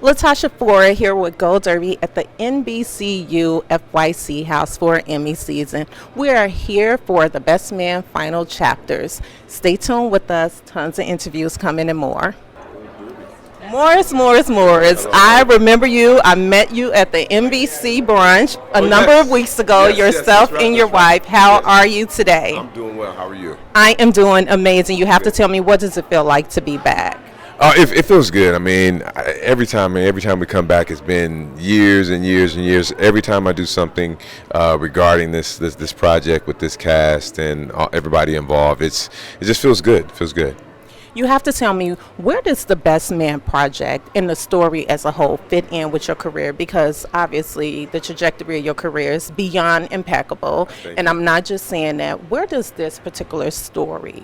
Latasha Ford here with Gold Derby at the NBCU FYC House for Emmy season. We are here for the Best Man final chapters. Stay tuned with us. Tons of interviews coming and more. Morris. I remember you. I met you at the NBC brunch a number of weeks ago, yourself and your wife. How are you today? I'm doing well. How are you? I am doing amazing. You have to tell me, what does it feel like to be back? It feels good. I mean, every time we come back, it's been years and years and years. Every time I do something regarding this project with this cast and everybody involved, it just feels good. It feels good. You have to tell me, where does the Best Man project and the story as a whole fit in with your career? Because obviously the trajectory of your career is beyond impeccable. And I'm not just saying that. Where does this particular story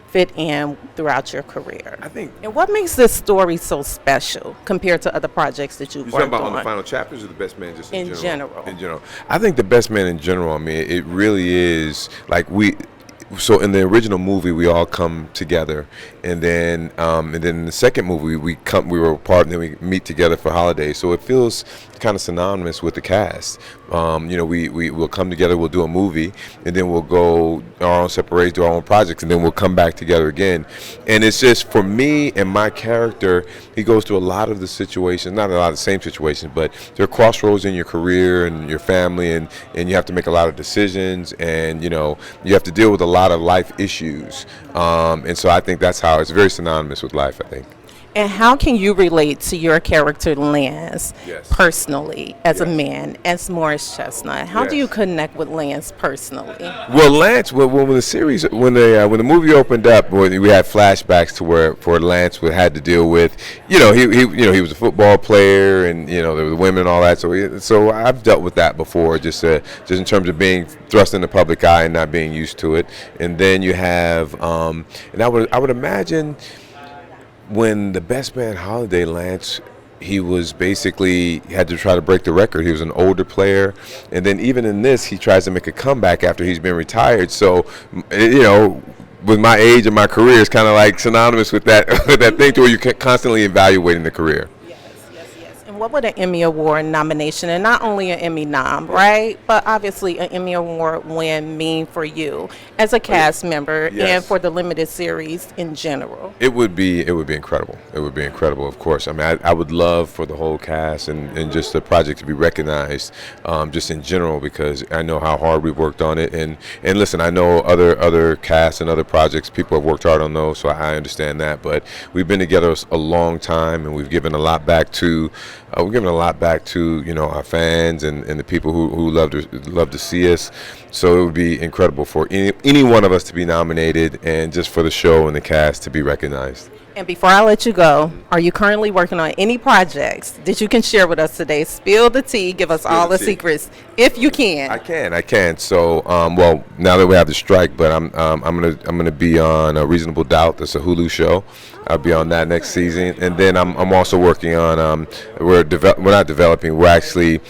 fit in throughout your career? And what makes this story so special compared to other projects that you've worked on? You're talking about on the final chapters or the Best Man just in general? In general. I think the Best Man in general, I mean, it really is like so in the original movie, we all come together, and then in the second movie, we were apart, and then we meet together for holidays. So it feels kind of synonymous with the cast. We will come together, we'll do a movie, and then we'll go our own separate ways, do our own projects, and then we'll come back together again. And it's just, for me and my character, he goes through a lot of the situations, not a lot of the same situations, but there are crossroads in your career and your family, and you have to make a lot of decisions, and you have to deal with a lot of life issues. And so I think that's how it's very synonymous with life, I think. And how can you relate to your character Lance personally as a man, as Morris Chestnut? How do you connect with Lance personally? Well, Lance, when the movie opened up, when we had flashbacks to where Lance had to deal with, he was a football player, and there were women and all that. So I've dealt with that before, just in terms of being thrust in the public eye and not being used to it. And then you have, and I would imagine, when the Best Man holiday, Lance, he was basically had to try to break the record. He was an older player, and then even in this, he tries to make a comeback after he's been retired. So, with my age and my career, it's kind of like synonymous with that thing to where you're constantly evaluating the career. And what would an Emmy Award nomination, and not only an Emmy nom, right, but obviously an Emmy Award win mean for you as a cast member and for the limited series in general? It would be incredible. It would be incredible, of course. I mean, I would love for the whole cast and just the project to be recognized, just in general, because I know how hard we've worked on it. And listen, I know other casts and other projects, people have worked hard on those, so I understand that. But we've been together a long time, and we've given a lot back to. We're giving a lot back to our fans and the people who love to see us. So it would be incredible for any one of us to be nominated, and just for the show and the cast to be recognized. And before I let you go, are you currently working on any projects that you can share with us today? Spill the tea, give us all the secrets, if you can. I can. So, well, now that we have the strike, but I'm gonna be on Reasonable Doubt. That's a Hulu show. I'll be on that next season, and then I'm also working on we're not developing. We're actually,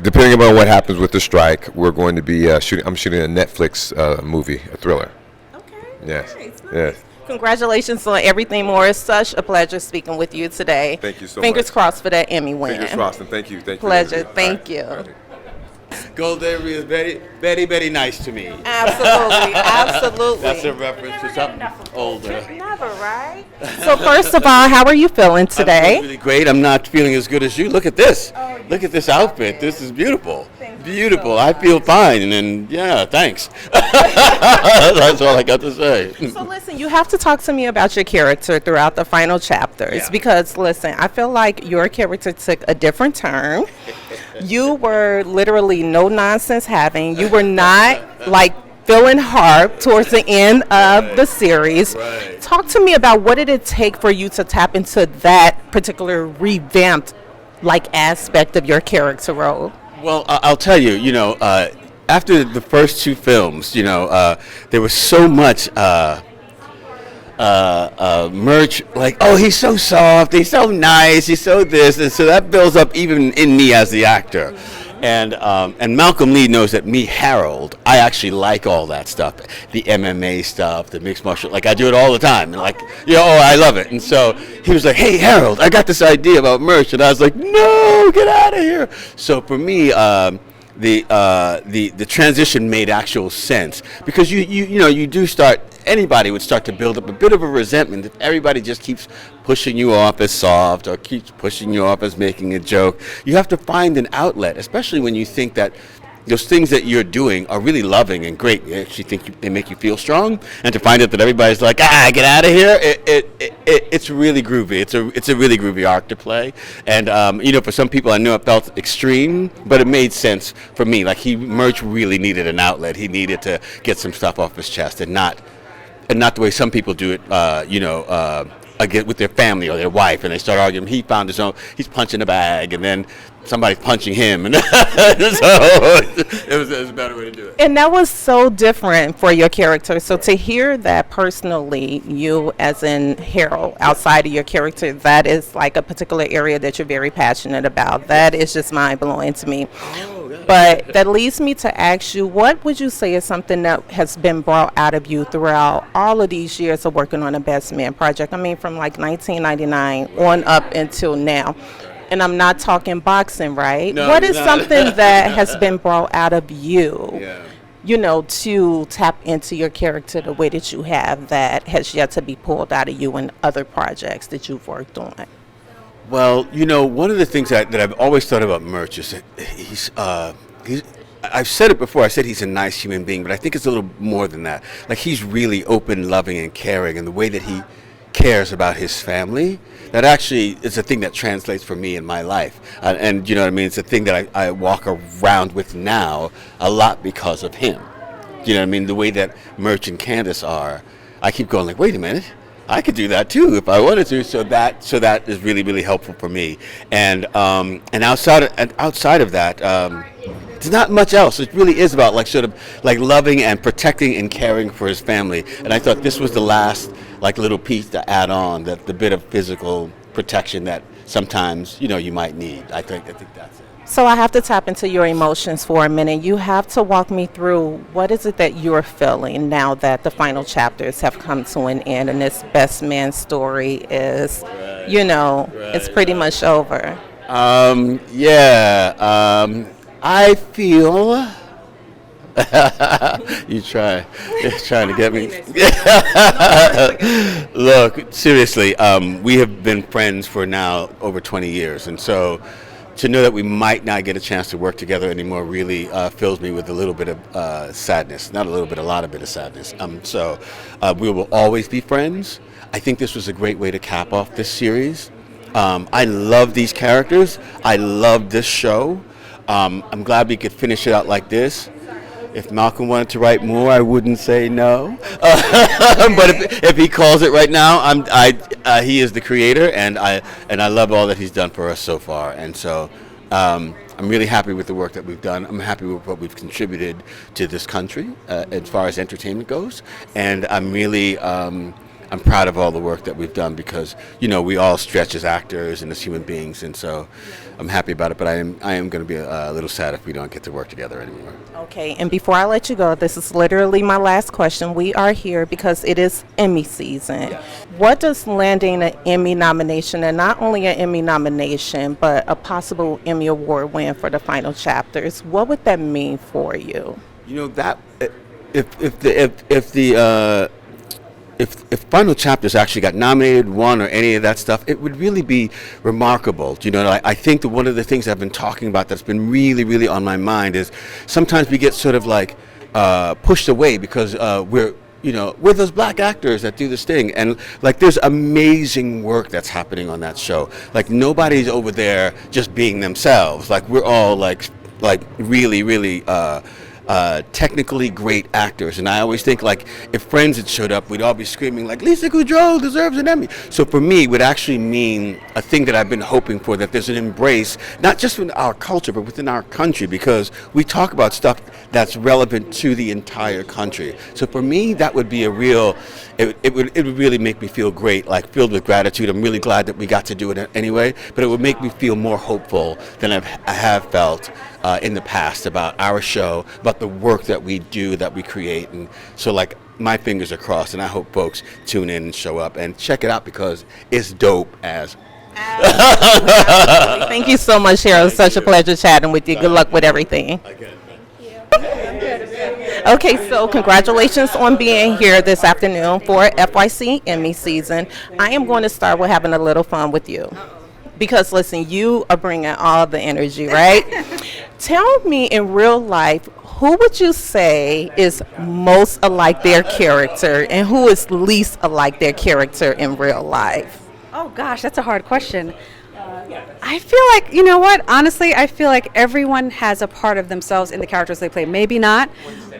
depending upon what happens with the strike, we're going to be shooting. I'm shooting a Netflix movie, a thriller. Okay. Yes. Nice. Yes. Congratulations on everything, Morris. Such a pleasure speaking with you today. Thank you so much. Fingers crossed for that Emmy win. Fingers crossed, and thank you. Pleasure. Thank you. Right. Gold Derby is very, very, very nice to me. Absolutely. That's a reference to something older. Never, right? So first of all, how are you feeling today? I'm really great. I'm not feeling as good as you. Look at this. Look at this outfit. This is beautiful. Beautiful. I feel fine. And thanks. That's all I got to say. So listen, you have to talk to me about your character throughout the final chapters, because listen, I feel like your character took a different turn. You were literally no nonsense having. You were not like feeling hard towards the end of the series. Right. Talk to me about, what did it take for you to tap into that particular revamped aspect of your character role? Well, I'll tell you, after the first two films, there was so much merch, like, oh, he's so soft, he's so nice, he's so this, and so that builds up even in me as the actor. And Malcolm Lee knows that me, Harold, I actually like all that stuff, the MMA stuff, the mixed martial, like I do it all the time, and like, I love it. And so he was like, "Hey, Harold, I got this idea about merch," and I was like, "No, get out of here." So for me, the transition made actual sense, because you do start, anybody would start to build up a bit of a resentment if everybody just keeps pushing you off as soft or keeps pushing you off as making a joke. You have to find an outlet, especially when you think that those things that you're doing are really loving and great. You actually think they make you feel strong, and to find out that everybody's like, get out of here, it's really groovy. It's a really groovy arc to play, and for some people, I know it felt extreme, but it made sense for me. Like, merch really needed an outlet. He needed to get some stuff off his chest, and not the way some people do it. Again, with their family or their wife, and they start arguing. He found his own. He's punching a bag, and then somebody's punching him, and so it was a better way to do it. And that was so different for your character. So to hear that personally, you as in Harold, outside of your character, that is like a particular area that you're very passionate about. That is just mind blowing to me. But that leads me to ask you, what would you say is something that has been brought out of you throughout all of these years of working on a Best Man project? I mean, from like 1999 on up until now. And I'm not talking boxing, right? No, what is something that has been brought out of you, to tap into your character the way that you have, that has yet to be pulled out of you in other projects that you've worked on? Well, one of the things that I've always thought about Merch is that he's I've said it before, I said he's a nice human being, but I think it's a little more than that. Like, he's really open, loving, and caring, and the way that he cares about his family, that actually is a thing that translates for me in my life. And you know what I mean? It's a thing that I walk around with now a lot because of him. You know what I mean? The way that Merch and Candace are, I keep going like, wait a minute, I could do that too if I wanted to. So that is really, really helpful for me. And outside of that, there's not much else. It really is about like sort of like loving and protecting and caring for his family. And I thought this was the last like little piece to add on, that the bit of physical protection that sometimes you might need. I think that's it. So I have to tap into your emotions for a minute. You have to walk me through, what is it that you're feeling now that the final chapters have come to an end and this Best Man story is, it's pretty much over? I feel... You're trying to get me. Look, seriously, we have been friends for now over 20 years, and so to know that we might not get a chance to work together anymore really fills me with a little bit of sadness. Not a little bit, a lot of bit of sadness. So we will always be friends. I think this was a great way to cap off this series. I love these characters. I love this show. I'm glad we could finish it out like this. If Malcolm wanted to write more, I wouldn't say no. But if he calls it right now, he is the creator, and I love all that he's done for us so far. And so I'm really happy with the work that we've done. I'm happy with what we've contributed to this country as far as entertainment goes. And I'm really I'm proud of all the work that we've done, because we all stretch as actors and as human beings, and so I'm happy about it. But I am going to be a little sad if we don't get to work together anymore. Okay, and before I let you go, this is literally my last question. We are here because it is Emmy season. Yeah. What does landing an Emmy nomination, and not only an Emmy nomination, but a possible Emmy Award win for the final chapters, what would that mean for you? That if final chapters actually got nominated, won, or any of that stuff, it would really be remarkable. I think that one of the things I've been talking about that's been really, really on my mind is sometimes we get sort of like pushed away because we're those black actors that do this thing, and like there's amazing work that's happening on that show. Like nobody's over there just being themselves. Like we're all like really, really technically great actors, and I always think like if Friends had showed up, we'd all be screaming like Lisa Kudrow deserves an Emmy. So for me, it would actually mean a thing that I've been hoping for, that there's an embrace not just in our culture but within our country, because we talk about stuff that's relevant to the entire country. So for me, that would be it would really make me feel great, like filled with gratitude. I'm really glad that we got to do it anyway, but it would make me feel more hopeful than I have felt in the past about our show, about the work that we do, that we create. And so, like, my fingers are crossed, and I hope folks tune in and show up and check it out because it's dope as. Absolutely. Thank you so much, Cheryl. It's such a pleasure chatting with you. Good luck with everything. Okay, so congratulations on being here this afternoon for FYC Emmy season. I am going to start with having a little fun with you. Because, listen, you are bringing all the energy, right? Tell me, in real life, who would you say is most alike their character and who is least alike their character in real life? Oh gosh, that's a hard question. I feel like, you know what, honestly, I feel like everyone has a part of themselves in the characters they play. Maybe not,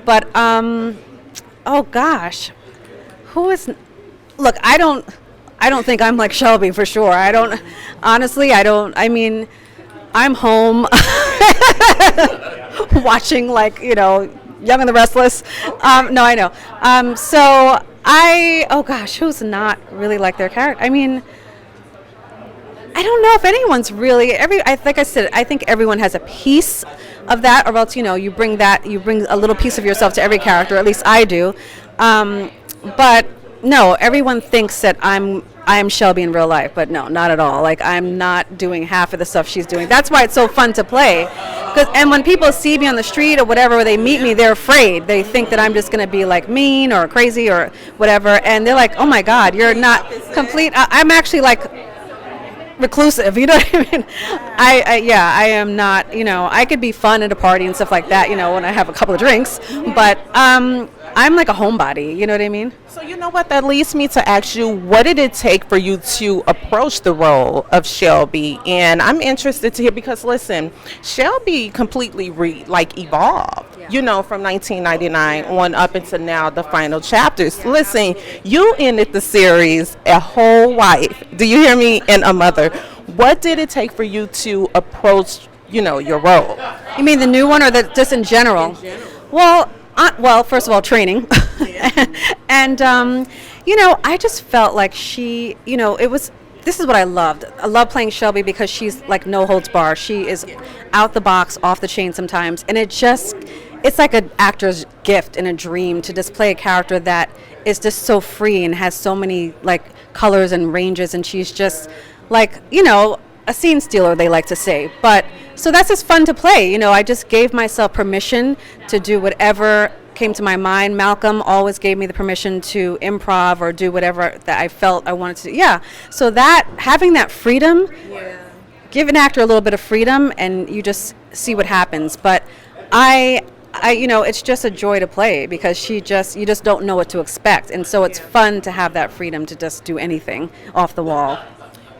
but, oh gosh, who is, look, I don't think I'm like Shelby for sure. I mean, I'm home watching, like, you know, Young and the Restless. No, I know. Oh gosh, who's not really like their character? I mean, I don't know if anyone's really, like I said, I think everyone has a piece of that, or else, you know, you bring a little piece of yourself to every character, at least I do. But no, everyone thinks that I'm Shelby in real life, but no, not at all. Like, I'm not doing half of the stuff she's doing. That's why it's so fun to play. And when people see me on the street or whatever, or they meet me, they're afraid. They think that I'm just going to be like mean or crazy or whatever, and they're like, oh my God, you're not complete. I'm actually like reclusive, you know what I mean? I am not, you know, I could be fun at a party and stuff like that, you know, when I have a couple of drinks, but I'm like a homebody, you know what I mean? So you know what, that leads me to ask you, what did it take for you to approach the role of Shelby? And I'm interested to hear, because listen, Shelby completely evolved, you know, from 1999 on up into now the final chapters. Listen, you ended the series a whole wife, do you hear me, and a mother. What did it take for you to approach, you know, your role? You mean the new one or just in general? Well, first of all, training. And, you know, I just felt like she, you know, this is what I loved. I love playing Shelby because she's like no holds bar. She is out the box, off the chain sometimes. And it's like an actor's gift and a dream to just play a character that is just so free and has so many like colors and ranges. And she's just like, you know, a scene stealer, they like to say. But so that's just fun to play. You know, I just gave myself permission to do whatever came to my mind. Malcolm always gave me the permission to improv or do whatever that I felt I wanted to do. Yeah. So that, having that freedom, give an actor a little bit of freedom and you just see what happens. But I you know, it's just a joy to play because you just don't know what to expect. And so it's fun to have that freedom to just do anything off the wall.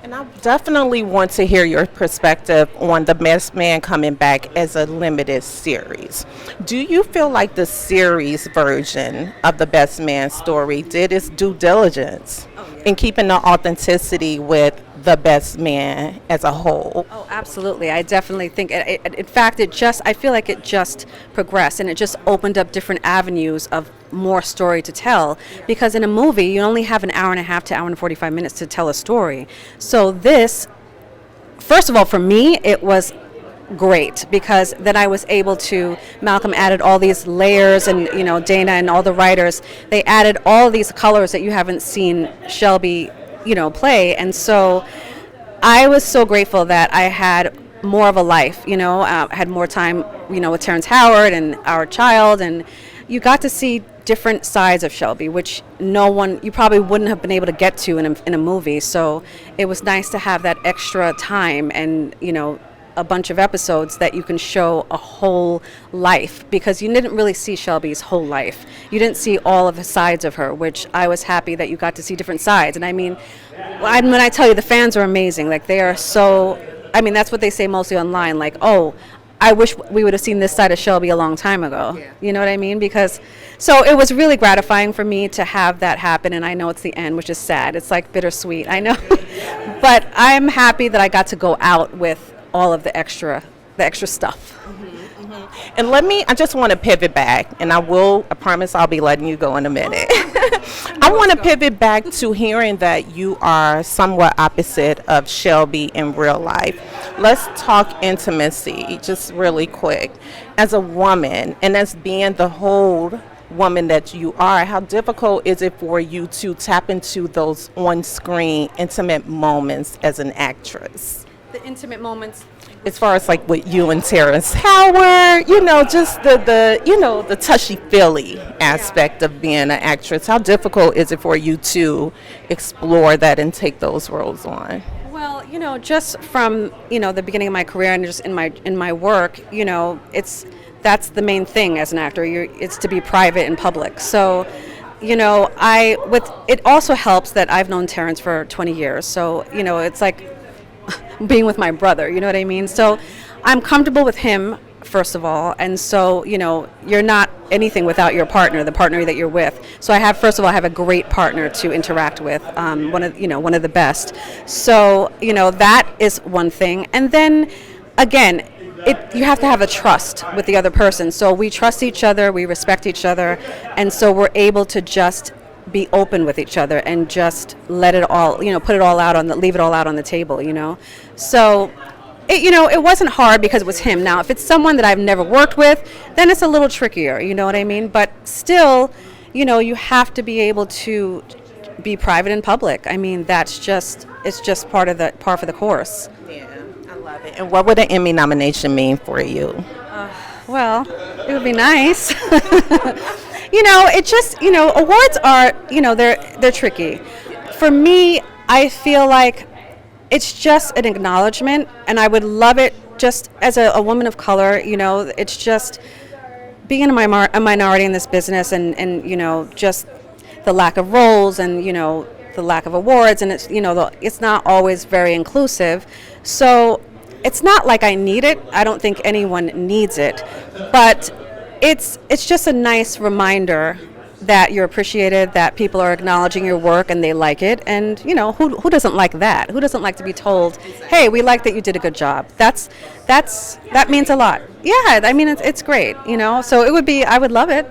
And I definitely want to hear your perspective on The Best Man coming back as a limited series. Do you feel like the series version of The Best Man story did its due diligence in keeping the authenticity with The Best Man as a whole? Oh, absolutely. I definitely think, in fact, I feel like it just progressed and it just opened up different avenues of more story to tell, because in a movie you only have an hour and a half to hour and 45 minutes to tell a story. So this, first of all, for me, it was great because then I was able to, Malcolm added all these layers and, you know, Dana and all the writers, they added all these colors that you haven't seen Shelby, you know, play. And so I was so grateful that I had more of a life, you know, had more time, you know, with Terrence Howard and our child, and you got to see different sides of Shelby, which you probably wouldn't have been able to get to in a movie. So it was nice to have that extra time and, you know, a bunch of episodes that you can show a whole life, because you didn't really see Shelby's whole life. You didn't see all of the sides of her, which I was happy that you got to see different sides. And I mean, when I tell you, the fans are amazing. Like, they are so, I mean, that's what they say mostly online, like, oh, I wish we would have seen this side of Shelby a long time ago. Yeah. You know what I mean? Because, so it was really gratifying for me to have that happen, and I know it's the end, which is sad. It's like bittersweet, I know. But I'm happy that I got to go out with all of the extra stuff. And I just want to pivot back, and I promise I'll be letting you go in a minute. I want to pivot back to hearing that you are somewhat opposite of Shelby in real life. let's talk intimacy just really quick. As a woman and as being the whole woman that you are, how difficult is it for you to tap into those on-screen intimate moments as an actress? The intimate moments. As far as like with you and Terrence Howard, you know, just the touchy-feely aspect of being an actress. How difficult is it for you to explore that and take those roles on? Well, just from the beginning of my career and just in my work, that's the main thing as an actor. It's to be private and public. So, it also helps that I've known Terrence for 20 years. So, it's like being with my brother, you know what I mean? So I'm comfortable with him, first of all, and so you're not anything without your partner, the partner that you're with. So I have a great partner to interact with, one of the best. So that is one thing, and then again, you have to have a trust with the other person. So we trust each other, we respect each other, and so we're able to just be open with each other and just let it all, leave it all out on the table, So, it wasn't hard because it was him. Now, if it's someone that I've never worked with, then it's a little trickier, you know what I mean? But still, you have to be able to be private and public. I mean, it's just par for the course. Yeah, I love it. And what would an Emmy nomination mean for you? Well, it would be nice. Awards are, they're tricky. For me, I feel like it's just an acknowledgement, and I would love it just as a woman of color, it's just being a minority in this business and just the lack of roles and, the lack of awards, and it's not always very inclusive. So it's not like I need it. I don't think anyone needs it, but it's just a nice reminder that you're appreciated, that people are acknowledging your work and they like it, and who doesn't like that? Who doesn't like to be told, hey, we like that you did a good job? That means a lot. Yeah, I mean it's great, So I would love it.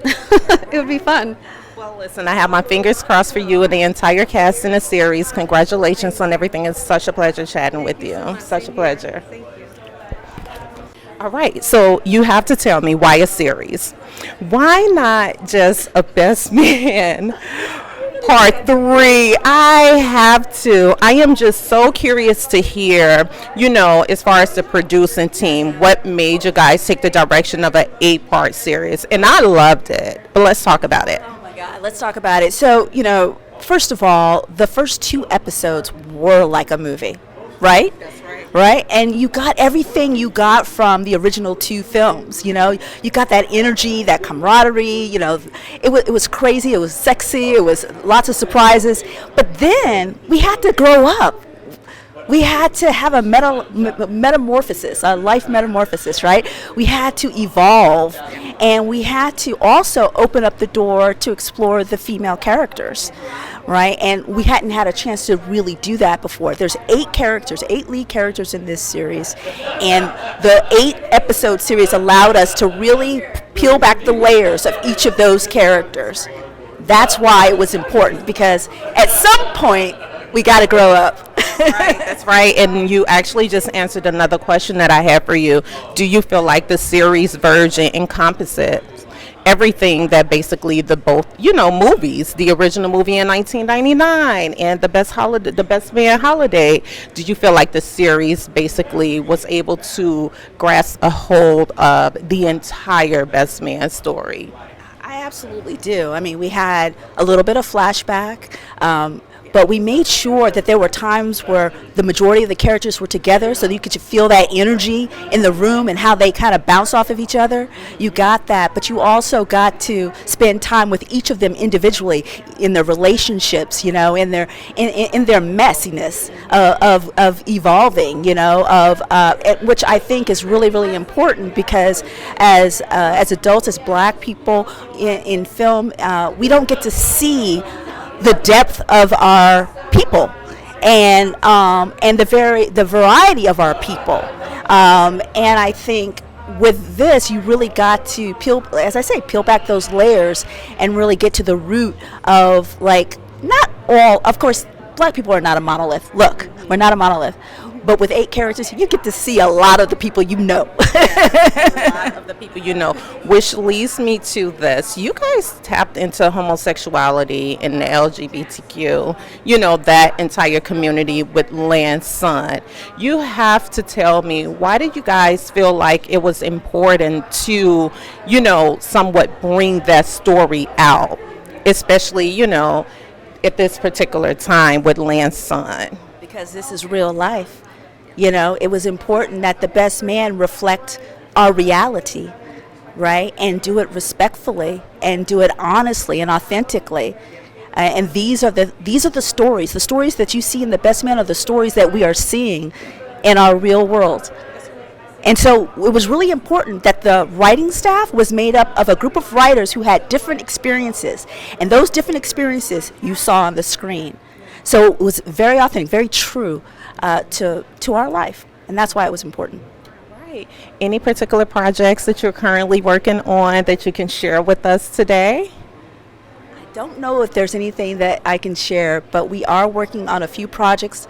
It would be fun. Well, listen, I have my fingers crossed for you and the entire cast in the series. Congratulations on everything. It's such a pleasure chatting with you. Such a pleasure. Thank you. All right, so you have to tell me why a series. Why not just a Best Man Part 3? I am just so curious to hear, as far as the producing team, what made you guys take the direction of an 8-part series. And I loved it, but let's talk about it. Oh my God, let's talk about it. So, first of all, the first 2 episodes were like a movie, right? That's right. Right? And you got everything you got from the original 2 films, you got that energy, that camaraderie, it was crazy, it was sexy, it was lots of surprises, but then we had to grow up. We had to have a metamorphosis, a life metamorphosis, right? We had to evolve, and we had to also open up the door to explore the female characters, right? And we hadn't had a chance to really do that before. There's 8 lead characters in this series, and the 8-episode series allowed us to really peel back the layers of each of those characters. That's why it was important, because at some point, we got to grow up. Right, that's right. And you actually just answered another question that I had for you. Do you feel like the series version encompasses everything that basically the both movies, the original movie in 1999 and the Best Man Holiday? Do you feel like the series basically was able to grasp a hold of the entire Best Man story? I absolutely do. I mean, we had a little bit of flashback, but we made sure that there were times where the majority of the characters were together, so that you could feel that energy in the room and how they kind of bounce off of each other. You got that, but you also got to spend time with each of them individually in their relationships, in their messiness of evolving, which I think is really, really important, because as adults, as Black people in film, we don't get to see the depth of our people and the variety of our people, and I think with this you really got to peel back those layers and really get to the root of, like, not all, of course, Black people are not a monolith. Look, we're not a monolith, But with 8 characters, you get to see a lot of the people you know. A lot of the people you know, which leads me to this. You guys tapped into homosexuality and the LGBTQ, that entire community with Land's Son. You have to tell me, why did you guys feel like it was important to, somewhat bring that story out, especially, at this particular time with Land's Son? Because this is real life. It was important that the best man reflect our reality, right? And do it respectfully and do it honestly and authentically. And these are the stories. The stories that you see in The Best Man are the stories that we are seeing in our real world. And so it was really important that the writing staff was made up of a group of writers who had different experiences. And those different experiences you saw on the screen. So it was very authentic, very true to our life. And that's why it was important. Right. Any particular projects that you're currently working on that you can share with us today? I don't know if there's anything that I can share, but we are working on a few projects.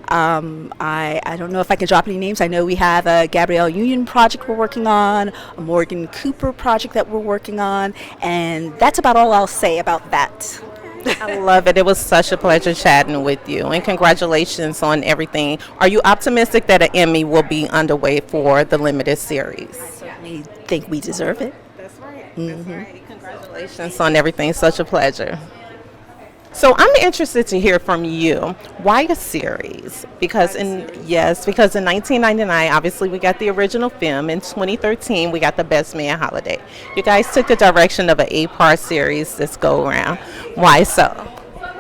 I don't know if I can drop any names. I know we have a Gabrielle Union project we're working on, a Morgan Cooper project that we're working on, and that's about all I'll say about that. I love it. It was such a pleasure chatting with you, and congratulations on everything. Are you optimistic that an Emmy will be underway for the limited series? I certainly think we deserve it. That's right. That's right. Congratulations on everything. Such a pleasure. So I'm interested to hear from you. Why a series? Because in 1999, obviously we got the original film. In 2013, we got The Best Man Holiday. You guys took the direction of an 8-part series this go around. Why so?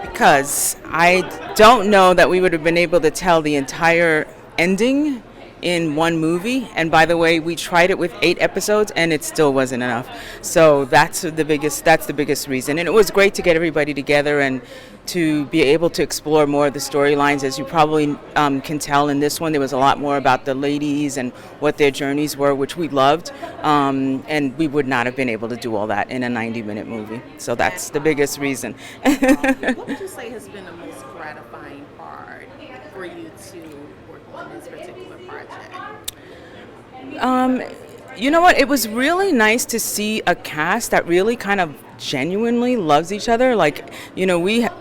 Because I don't know that we would have been able to tell the entire ending in one movie. And by the way, we tried it with 8 episodes and it still wasn't enough. So that's the biggest reason. And it was great to get everybody together and to be able to explore more of the storylines. As you probably can tell in this one, there was a lot more about the ladies and what their journeys were, which we loved. And we would not have been able to do all that in a 90-minute movie. So that's the biggest reason. What would you say has been the most gratifying part for you to work on this particular project? You know what? It was really nice to see a cast that really kind of genuinely loves each other. Like,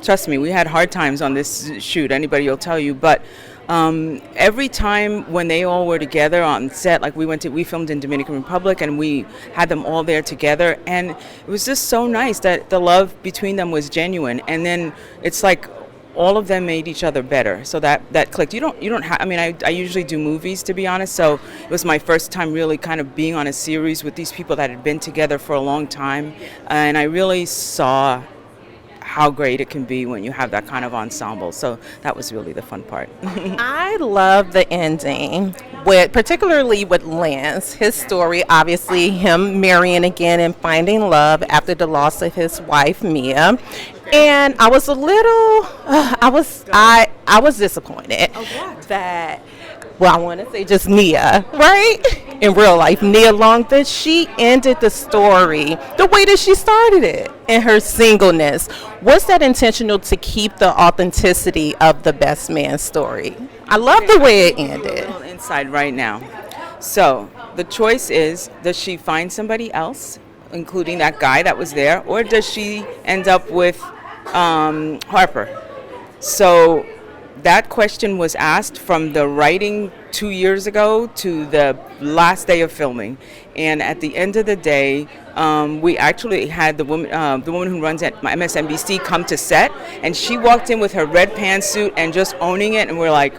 trust me, we had hard times on this shoot. Anybody will tell you, but every time when they all were together on set, like we filmed in Dominican Republic and we had them all there together, and it was just so nice that the love between them was genuine. And then it's like all of them made each other better, so that clicked. You don't have. I mean, I usually do movies, to be honest. So it was my first time really kind of being on a series with these people that had been together for a long time, and I really saw how great it can be when you have that kind of ensemble. So that was really the fun part. I love the ending, particularly with Lance. His story, obviously, him marrying again and finding love after the loss of his wife Mia. And I was a little, I was disappointed that, I want to say just Nia, right? In real life, Nia Long, that she ended the story the way that she started it, in her singleness. Was that intentional to keep the authenticity of the Best Man story? I love the way it ended. A little inside right now. So the choice is, does she find somebody else, including that guy that was there, or does she end up with Harper? So that question was asked from the writing 2 years ago to the last day of filming, and at the end of the day, we actually had the woman who runs at MSNBC come to set, and she walked in with her red pantsuit and just owning it, and we're like,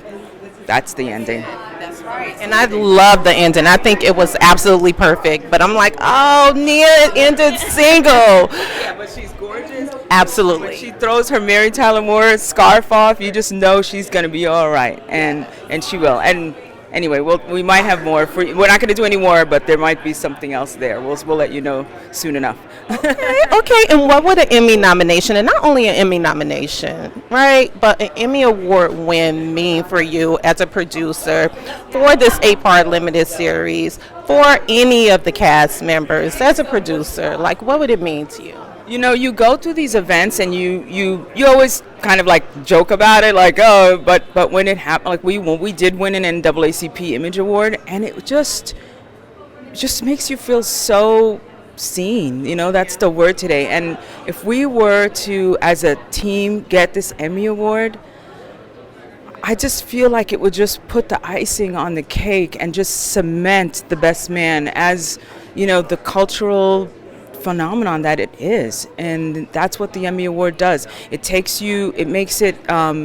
that's the ending. That's right. And I love the ending. I think it was absolutely perfect. But I'm like, oh, Nia ended single. Yeah, but she's gorgeous. Absolutely. When she throws her Mary Tyler Moore scarf off, you just know she's going to be all right. And she will. And anyway, we might have more. We're not going to do any more, but there might be something else there. We'll let you know soon enough. Okay, and what would an Emmy nomination, and not only an Emmy nomination, right, but an Emmy Award win mean for you as a producer for this 8-part limited series, for any of the cast members as a producer? Like, what would it mean to you? You know, you go through these events and you always kind of like joke about it, like, oh, but when it happened, like when we did win an NAACP Image Award, and it just makes you feel so seen. You know, that's the word today. And if we were to, as a team, get this Emmy Award, I just feel like it would just put the icing on the cake and just cement the Best Man as, you know, the cultural phenomenon that it is. And that's what the Emmy Award does. It makes it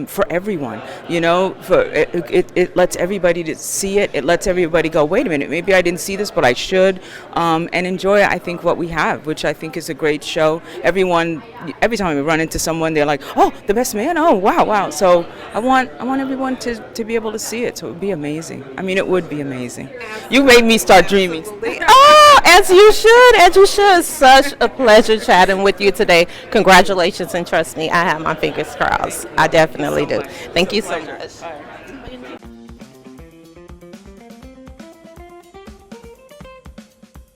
for everyone, you know, it lets everybody to see it. It lets everybody go, wait a minute, maybe I didn't see this, but I should, and enjoy, I think, what we have, which I think is a great show. Every time we run into someone, they're like, oh, the Best Man, oh, wow. So I want everyone to be able to see it. So it would be amazing. I mean, it would be amazing. You made me start dreaming. Oh, as you should. Such a pleasure chatting with you today. Congratulations, and trust me, I have my fingers crossed. I definitely do. Thank you so much.